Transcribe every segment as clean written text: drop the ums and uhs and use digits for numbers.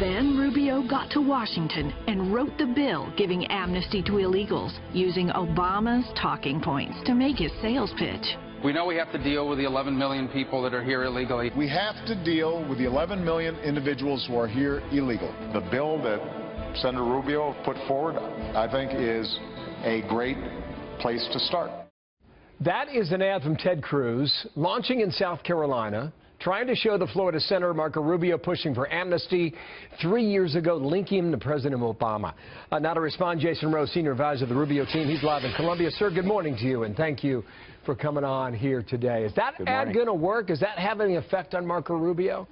Then Rubio got to Washington and wrote the bill giving amnesty to illegals, using Obama's talking points to make his sales pitch. We know we have to deal with the 11 million people that are here illegally. We have to deal with the 11 million individuals who are here illegal. The bill that Senator Rubio put forward, I think, is a great place to start. That is an ad from Ted Cruz, launching in South Carolina, trying to show the Florida Senator Marco Rubio pushing for amnesty 3 years ago, linking him to President Obama. Now to respond, Jason Rowe, senior advisor of the Rubio team. He's live in Columbia. Sir, good morning to you, and thank you for coming on here today. Is that ad going to work? Is that having an effect on Marco Rubio?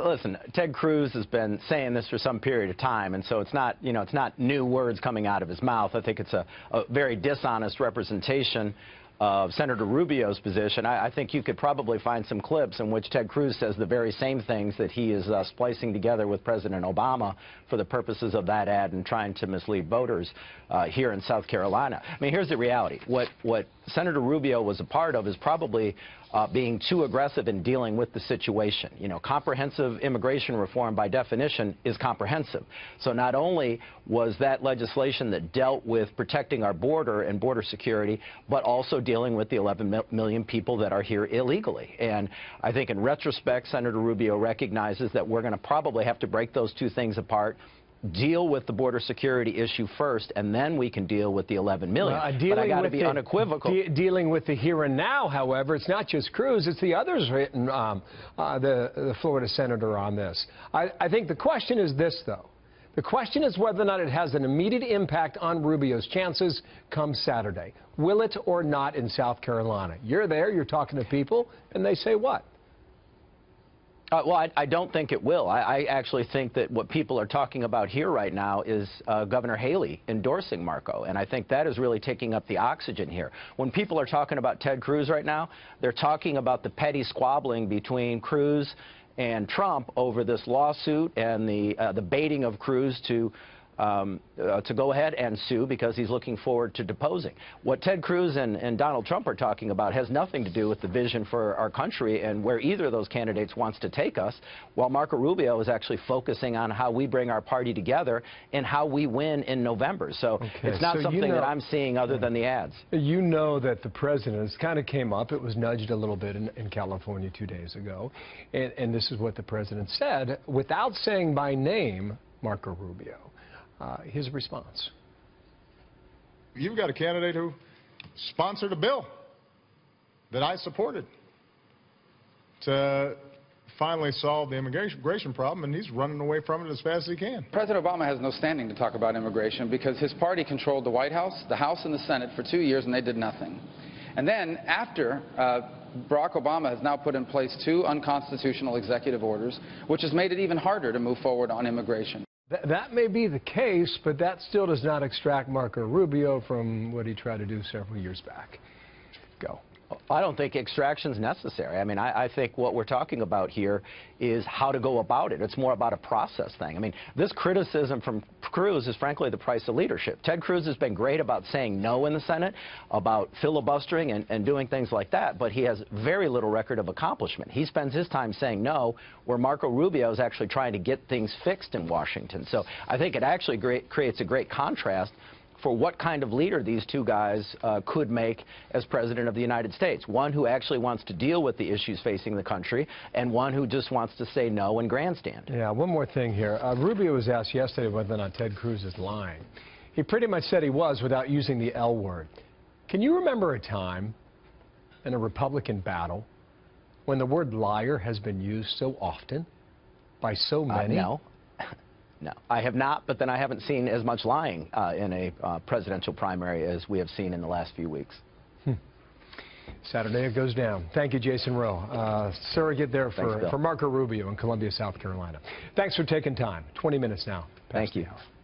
Listen, Ted Cruz has been saying this for some period of time, and so it's not, it's not new words coming out of his mouth. I think it's a very dishonest representation of Senator Rubio's position. I think you could probably find some clips in which Ted Cruz says the very same things that he is splicing together with President Obama for the purposes of that ad and trying to mislead voters here in South Carolina. I mean, here's the reality. What Senator Rubio was a part of is probably being too aggressive in dealing with the situation. Comprehensive immigration reform, by definition, is comprehensive. So not only was that legislation that dealt with protecting our border and border security, but also dealing with the 11 million people that are here illegally. And I think in retrospect, Senator Rubio recognizes that we're going to probably have to break those two things apart, deal with the border security issue first, and then we can deal with the 11 million. But I got to be unequivocal. Dealing with the here and now, however, it's not just Cruz, it's the others written, the Florida senator on this. I think the question is this, though. The question is whether or not it has an immediate impact on Rubio's chances come Saturday. Will it or not in South Carolina? You're there, you're talking to people, and they say what? Well, I don't think it will. I actually think that what people are talking about here right now is Governor Haley endorsing Marco, and I think that is really taking up the oxygen here. When people are talking about Ted Cruz right now, they're talking about the petty squabbling between Cruz and Trump over this lawsuit and the baiting of Cruz to go ahead and sue because he's looking forward to deposing. What Ted Cruz and Donald Trump are talking about has nothing to do with the vision for our country and where either of those candidates wants to take us, while Marco Rubio is actually focusing on how we bring our party together and how we win in November. So it's not something that I'm seeing other than the ads. You know that the president kind of came up, it was nudged a little bit in California 2 days ago, and this is what the president said, without saying by name Marco Rubio. His response. You've got a candidate who sponsored a bill that I supported to finally solve the immigration problem, and he's running away from it as fast as he can. President Obama has no standing to talk about immigration because his party controlled the White House, the House, and the Senate for 2 years, and they did nothing. And then after Barack Obama has now put in place 2 unconstitutional executive orders, which has made it even harder to move forward on immigration. That may be the case, but that still does not extract Marco Rubio from what he tried to do several years back. Go. I don't think extraction is necessary. I mean, I think what we're talking about here is how to go about it. It's more about a process thing. I mean, this criticism from Cruz is frankly the price of leadership. Ted Cruz has been great about saying no in the Senate, about filibustering and doing things like that, but he has very little record of accomplishment. He spends his time saying no, where Marco Rubio is actually trying to get things fixed in Washington. So I think it actually creates a great contrast for what kind of leader these two guys could make as President of the United States. One who actually wants to deal with the issues facing the country, and one who just wants to say no and grandstand. Yeah, one more thing here. Rubio was asked yesterday whether or not Ted Cruz is lying. He pretty much said he was without using the L word. Can you remember a time in a Republican battle when the word liar has been used so often by so many? No. No, I have not, but then I haven't seen as much lying in a presidential primary as we have seen in the last few weeks. Saturday it goes down. Thank you, Jason Rowe. Surrogate there for Marco Rubio in Columbia, South Carolina. Thanks for taking time. 20 minutes now. Thank you.